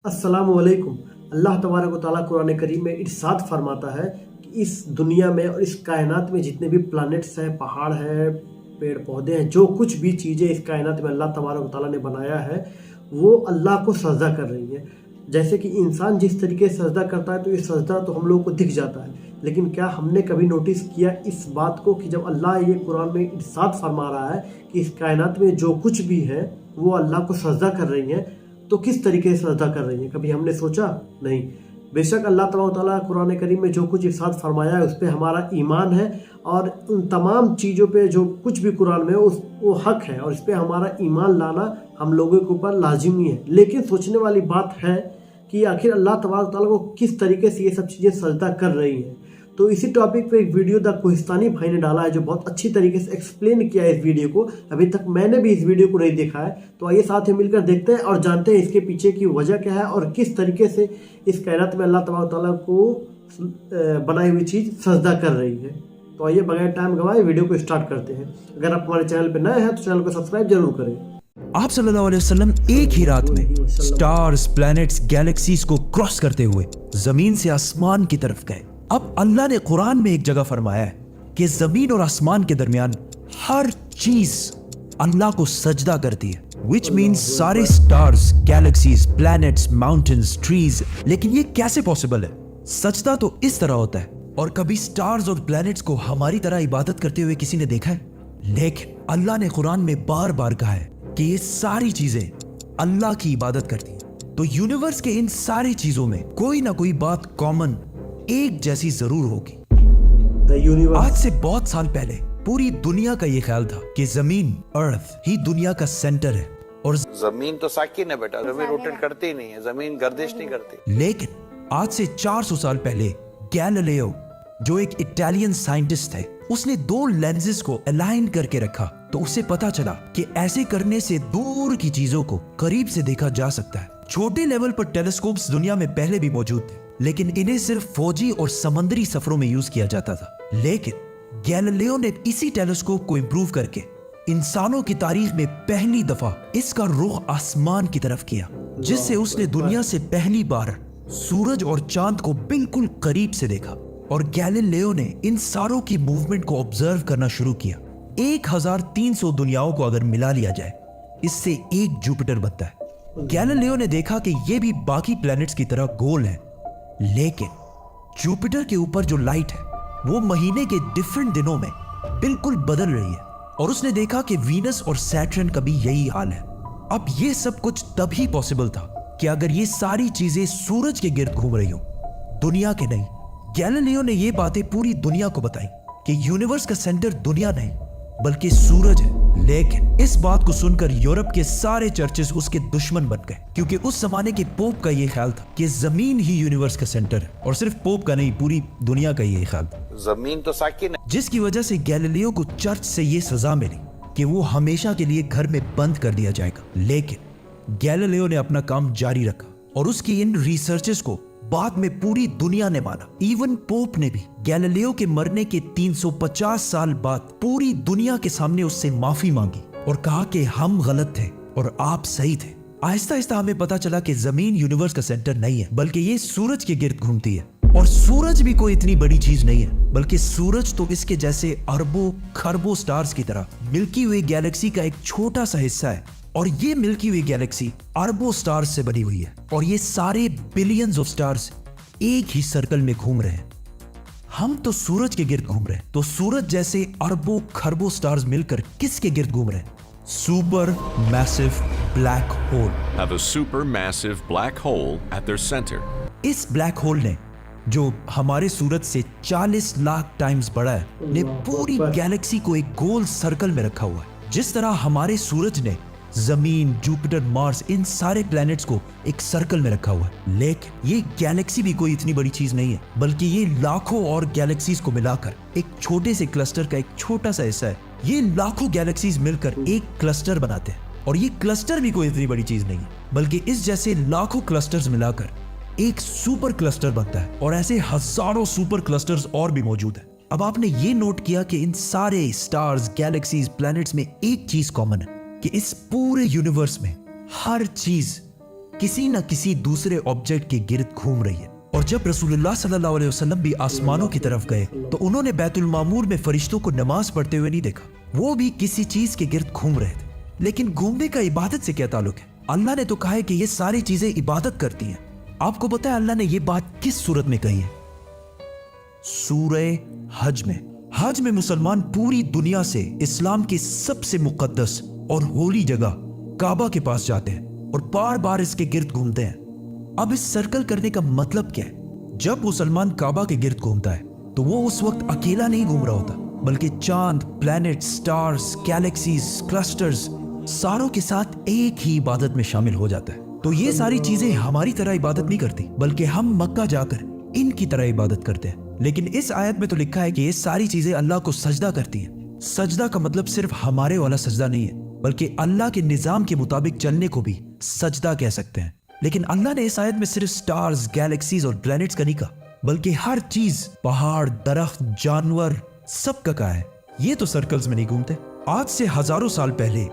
अस्सलामुअलैकुम। अल्लाह तबारक व तआला कुरान करीम में इरशाद फरमाता है कि इस दुनिया में और इस कायनात में जितने भी प्लैनेट्स हैं, पहाड़ हैं, पेड़ पौधे हैं, जो कुछ भी चीज़ें इस कायनात में अल्लाह तबारक व तआला ने बनाया है वो अल्लाह को सजदा कर रही हैं। जैसे कि इंसान जिस तरीके से सजदा करता है तो ये सजदा तो हम लोगों को दिख जाता है, लेकिन क्या हमने कभी नोटिस किया इस बात को कि जब अल्लाह ये कुरान में इरशाद फरमा रहा है कि इस कायनात में जो कुछ भी है वो अल्लाह को सजदा कर रही हैं, तो किस तरीके से सजदा कर रही हैं? कभी हमने सोचा नहीं। बेशक अल्लाह तबारक व तआला कुरान करीम में जो कुछ इरशाद फरमाया है उस पर हमारा ईमान है और उन तमाम चीज़ों पे जो कुछ भी कुरान में वो हक है और इस पर हमारा ईमान लाना हम लोगों के ऊपर लाजिमी है। लेकिन सोचने वाली बात है कि आखिर अल्लाह तबारक व तआला को किस तरीके से ये सब चीज़ें सजदा कर रही हैं। तो इसी टॉपिक पे एक वीडियो द कोहिस्तानी भाई ने डाला है जो बहुत अच्छी तरीके से एक्सप्लेन किया है इस वीडियो को। अभी तक मैंने भी इस वीडियो को नहीं देखा है, तो आइए साथ में मिलकर देखते हैं और जानते हैं इसके पीछे की वजह क्या है और किस तरीके से इस कायनात में अल्लाह तबारक व तआला को बनाई हुई चीज़ सजदा कर रही है। तो आइए बगैर टाइम गवाए वीडियो को स्टार्ट करते हैं। अगर आप हमारे चैनल पर नए हैं तो चैनल को सब्सक्राइब जरूर करें। आप सल्लल्लाहु अलैहि वसल्लम एक ही रात में स्टार्स, प्लैनेट्स, गैलेक्सीज को क्रॉस करते हुए जमीन से आसमान की तरफ गए। अब अल्लाह ने कुरान में एक जगह फरमाया है कि जमीन और आसमान के दरमियान हर चीज अल्लाह को सजदा करती है, विच मीन्स सारे stars, galaxies, planets, mountains, trees. लेकिन ये कैसे पॉसिबल है? सजदा तो इस तरह होता है। और कभी स्टार्स और प्लैनेट्स को हमारी तरह इबादत करते हुए किसी ने देखा है? लेकिन अल्लाह ने कुरान में बार बार कहा है कि ये सारी चीजें अल्लाह की इबादत करती हैं। तो यूनिवर्स के इन सारी चीजों में कोई ना कोई बात कॉमन, एक जैसी जरूर होगी। आज से बहुत साल पहले पूरी दुनिया का ये ख्याल था कि जमीन, अर्थ ही दुनिया का सेंटर है और जमीन तो साकिन है बेटा, जमीन रोटेट करती ही नहीं है, जमीन गर्दिश नहीं करती। लेकिन आज से 400 साल पहले गैलीलियो, जो एक इटालियन साइंटिस्ट थे, उसने दो लेंसेज को अलाइन करके रखा तो उसे पता चला कि ऐसे करने से दूर की चीजों को करीब से देखा जा सकता है। छोटे लेवल पर टेलीस्कोप्स दुनिया में पहले भी मौजूद थे, लेकिन इन्हें सिर्फ फौजी और समंदरी सफरों में यूज किया जाता था। लेकिन गैलीलियो ने इसी टेलीस्कोप को इंप्रूव करके इंसानों की तारीख में पहली दफा इसका रुख आसमान की तरफ किया, जिससे उसने दुनिया से पहली बार सूरज और चांद को बिल्कुल करीब से देखा। और गैलीलियो ने इन सारों की मूवमेंट को ऑब्जर्व करना शुरू किया। 1300 दुनियाओं को अगर मिला लिया जाए, इससे एक जुपिटर बनता है। गैलीलियो ने देखा कि ये भी बाकी प्लैनेट्स की तरह गोल है, लेकिन जुपिटर के ऊपर जो लाइट है वो महीने के डिफरेंट दिनों में बिल्कुल बदल रही है। और उसने देखा कि वीनस और सैटर्न का भी यही हाल है। अब ये सब कुछ तभी पॉसिबल था कि अगर ये सारी चीजें सूरज के गिर्द घूम रही हो, दुनिया के नहीं। गैलीलियो ने ये बातें पूरी दुनिया को बताई कि यूनिवर्स का सेंटर दुनिया नहीं बल्कि सूरज है। लेकिन इस बात को सुनकर यूरोप के सारे चर्चेस उसके दुश्मन बन गए, क्योंकि उस जमाने के पोप का ये ख्याल था कि जमीन ही यूनिवर्स का सेंटर है। और सिर्फ पोप का नहीं, पूरी दुनिया का ये ख्याल था। जमीन तो साकिन है। जिसकी वजह से गैलीलियो को चर्च से ये सजा मिली कि वो हमेशा के लिए घर में बंद कर दिया जाएगा। लेकिन गैलीलियो ने अपना काम जारी रखा और उसकी इन रिसर्चेस को बाद में पूरी दुनिया ने माना। इवन पोप ने भी गैलीलियो के मरने के 350 साल बाद पूरी दुनिया के सामने उससे माफी मांगी और कहा कि हम गलत थे और आप सही थे। आहिस्ता आहिस्ता हमें पता चला कि जमीन यूनिवर्स का सेंटर नहीं है बल्कि ये सूरज के गिर्द घूमती है। और सूरज भी कोई इतनी बड़ी चीज नहीं है, बल्कि सूरज तो इसके जैसे अरबों खरबों स्टार्स की तरह मिल्की वे गैलेक्सी का एक छोटा सा हिस्सा है। और ये मिल्की वे गैलेक्सी अरबों स्टार्स से बनी हुई है और ये सारे बिलियंस ऑफ स्टार्स एक ही सर्कल में घूम रहे हैं। हम तो सूरज के गिर्द घूम रहे हैं, तो सूरज जैसे अरबों खरबों स्टार्स मिलकर किसके गिर्द घूम रहे हैं? Super massive black hole. Have a supermassive black hole at their center. इस ब्लैक होल ने, जो हमारे सूरज से 40 लाख टाइम्स बड़ा है, ने पूरी गैलेक्सी को एक गोल सर्कल में रखा हुआ है। जिस तरह हमारे सूरज ने जमीन, जुपिटर, मार्स, इन सारे प्लैनेट्स को एक सर्कल में रखा हुआ है। लेकिन ये गैलेक्सी भी कोई इतनी बड़ी चीज नहीं है, बल्कि ये लाखों और गैलेक्सीज को मिलाकर एक छोटे से क्लस्टर का एक छोटा सा हिस्सा है। ये लाखों गैलेक्सीज मिलकर एक क्लस्टर बनाते हैं और ये क्लस्टर भी कोई इतनी बड़ी चीज नहीं है, बल्कि इस जैसे लाखों क्लस्टर्स मिलाकर एक सुपर क्लस्टर बनता है। और ऐसे हजारों सुपर क्लस्टर्स और भी मौजूद है। अब आपने ये नोट किया कि इन सारे स्टार्स, गैलेक्सीज, प्लैनेट्स में एक चीज कॉमन है कि इस पूरे यूनिवर्स में हर चीज किसी न किसी दूसरे ऑब्जेक्ट के गिर्द घूम रही है। और जब रसूलुल्लाह सल्लल्लाहु अलैहि वसल्लम भी आसमानों की तरफ गए तो उन्होंने बैतुल मामूर में फरिश्तों को नमाज पढ़ते हुए नहीं देखा, वो भी किसी चीज के गिर्द घूम रहे थे। लेकिन घूमने का इबादत से क्या ताल्लुक है? अल्लाह ने तो कहा है कि ये सारी चीजें इबादत करती हैं। आपको पता है अल्लाह ने ये बात किस सूरत में कही है? सूरह हज में। हज में मुसलमान पूरी दुनिया से इस्लाम की सबसे मुकद्दस और होली जगह काबा के पास जाते हैं और बार बार इसके गिर्द घूमते हैं। अब इस सर्कल करने का मतलब क्या है? जब मुसलमान काबा के गिर्द घूमता है तो वो उस वक्त अकेला नहीं घूम रहा होता, बल्कि चांद, प्लैनेट, स्टार्स, गैलेक्सीज, क्लस्टर्स सारों के साथ एक ही इबादत में शामिल हो जाता है। तो ये सारी चीजें हमारी तरह इबादत नहीं करती, बल्कि हम मक्का जाकर इनकी तरह इबादत करते हैं। लेकिन इस आयत में तो लिखा है कि ये सारी चीजें अल्लाह को सजदा करती हैं। सजदा का मतलब सिर्फ हमारे वाला सजदा नहीं है, बल्कि अल्लाह के निजाम के मुताबिक चलने को भी सजदा कह सकते हैं। लेकिन अल्लाह ने इस आयत में सिर्फ स्टार्स, गैलेक्सीज और प्लैनेट्स का नहीं कहा, बल्कि हर चीज, पहाड़, दरख्त, जानवर, सब का कहा है। ये तो सर्कल्स में नहीं घूमते। आज से हजारों साल पहले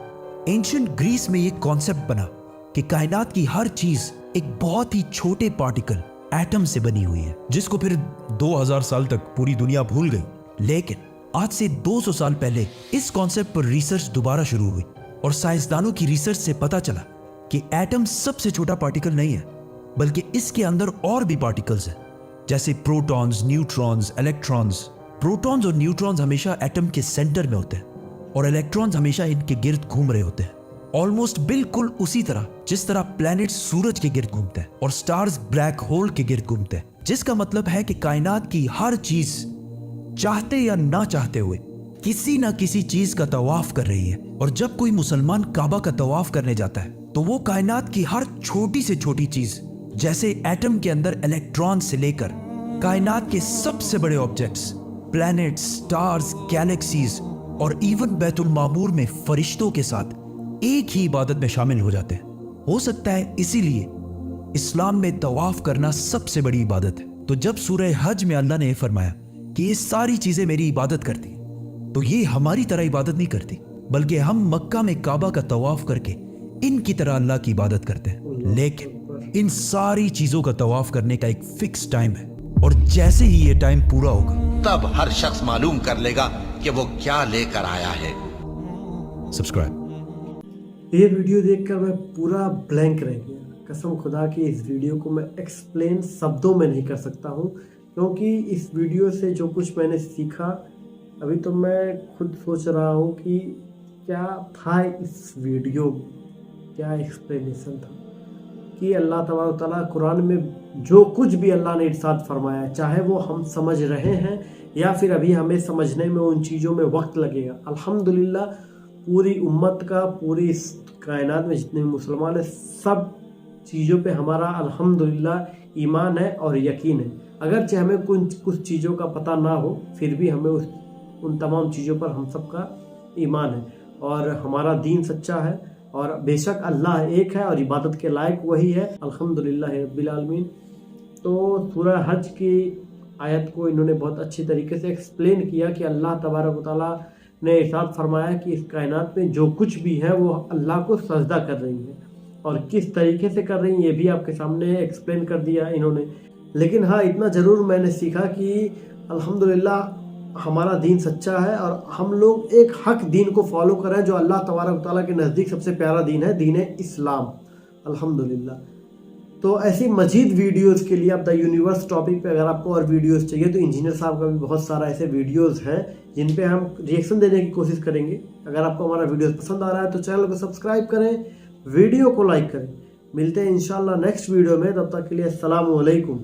एंशिएंट ग्रीस में ये कॉन्सेप्ट बना कि कायनात की हर चीज एक बहुत ही छोटे पार्टिकल एटम से बनी हुई है, जिसको फिर 2000 साल तक पूरी दुनिया भूल गई। लेकिन आज से 200 साल पहले इस कॉन्सेप्ट पर रिसर्च दोबारा शुरू हुई और साइंसदानों की रिसर्च से पता चला कि एटम सबसे छोटा पार्टिकल नहीं है, बल्कि इसके अंदर और भी पार्टिकल्स हैं, जैसे प्रोटॉन्स, न्यूट्रॉन्स, इलेक्ट्रॉन्स। प्रोटॉन्स और न्यूट्रॉन्स हमेशा एटम के सेंटर में होते हैं और इलेक्ट्रॉन्स हमेशा इनके गिर्द घूम रहे होते हैं, ऑलमोस्ट बिल्कुल उसी तरह जिस तरह प्लैनेट सूरज के गिर्द घूमते हैं और स्टार्स ब्लैक होल के गिर्द घूमते हैं। जिसका मतलब है कि कायनात की हर चीज चाहते या ना चाहते हुए किसी ना किसी चीज का तवाफ कर रही है। और जब कोई मुसलमान काबा का तवाफ करने जाता है तो वो कायनात की हर छोटी से छोटी चीज, जैसे एटम के अंदर इलेक्ट्रॉन से लेकर कायनात के सबसे बड़े ऑब्जेक्ट्स, प्लैनेट्स, स्टार्स, गैलेक्सीज और इवन बैतुल मामूर में फरिश्तों के साथ एक ही इबादत में शामिल हो जाते हैं। हो सकता है इसीलिए इस्लाम में तवाफ करना सबसे बड़ी इबादत है। तो जब सूरह हज में अल्लाह ने फरमाया कि ये सारी चीजें मेरी इबादत करती, तो ये हमारी तरह इबादत नहीं करती, बल्कि हम मक्का में काबा का तवाफ करके इनकी तरह अल्लाह की इबादत करते हैं। लेकिन इन सारी चीजों का तवाफ करने का एक फिक्स टाइम है, और जैसे ही ये टाइम पूरा होगा तब हर शख्स मालूम कर लेगा कि वो क्या लेकर आया है। सब्सक्राइब। ये वीडियो देखकर मैं पूरा ब्लैंक रह गया। कसम खुदा की इस वीडियो को मैं एक्सप्लेन शब्दों में नहीं कर सकता हूँ, क्योंकि इस वीडियो से जो कुछ मैंने सीखा, अभी तो मैं खुद सोच रहा हूँ कि क्या था इस वीडियो में, क्या एक्सप्लेनेशन था कि अल्लाह तबारक तआला कुरान में जो कुछ भी अल्लाह ने इरशाद फरमाया, चाहे वो हम समझ रहे हैं या फिर अभी हमें समझने में उन चीज़ों में वक्त लगेगा। अल्हम्दुलिल्लाह पूरी उम्मत का, पूरी इस कायनात में जितने भी मुसलमान हैं, सब चीज़ों पे हमारा अल्हम्दुलिल्लाह ईमान है और यकीन है। अगरचे हमें कुछ चीज़ों का पता ना हो, फिर भी हमें उन तमाम चीज़ों पर हम सबका ईमान है और हमारा दीन सच्चा है, और बेशक अल्लाह एक है और इबादत के लायक वही है। अल्हम्दुलिल्लाह रब्बिल आलमीन। तो सूरह हज की आयत को इन्होंने बहुत अच्छी तरीके से एक्सप्लेन किया कि अल्लाह तबारक व तआला ने इरशाद फरमाया कि इस कायनात में जो कुछ भी है वो अल्लाह को सजदा कर रही है, और किस तरीके से कर रही हैं ये भी आपके सामने एक्सप्लेन कर दिया इन्होंने। लेकिन हाँ, इतना ज़रूर मैंने सीखा कि अल्हम्दुलिल्लाह हमारा दीन सच्चा है और हम लोग एक हक दीन को फॉलो करें जो अल्लाह तबारक तआला के नज़दीक सबसे प्यारा दीन है, दीन इस्लाम। अल्हम्दुलिल्लाह। तो ऐसी मजीद वीडियोस के लिए आप द यूनिवर्स टॉपिक पे अगर आपको और वीडियोस चाहिए तो इंजीनियर साहब का भी बहुत सारा ऐसे वीडियोस हैं जिन पे हम रिएक्शन देने की कोशिश करेंगे। अगर आपको हमारा वीडियोस पसंद आ रहा है तो चैनल को सब्सक्राइब करें, वीडियो को लाइक करें। मिलते हैं इंशाल्लाह नेक्स्ट वीडियो में, तब तक के लिए अस्सलामु अलैकुम।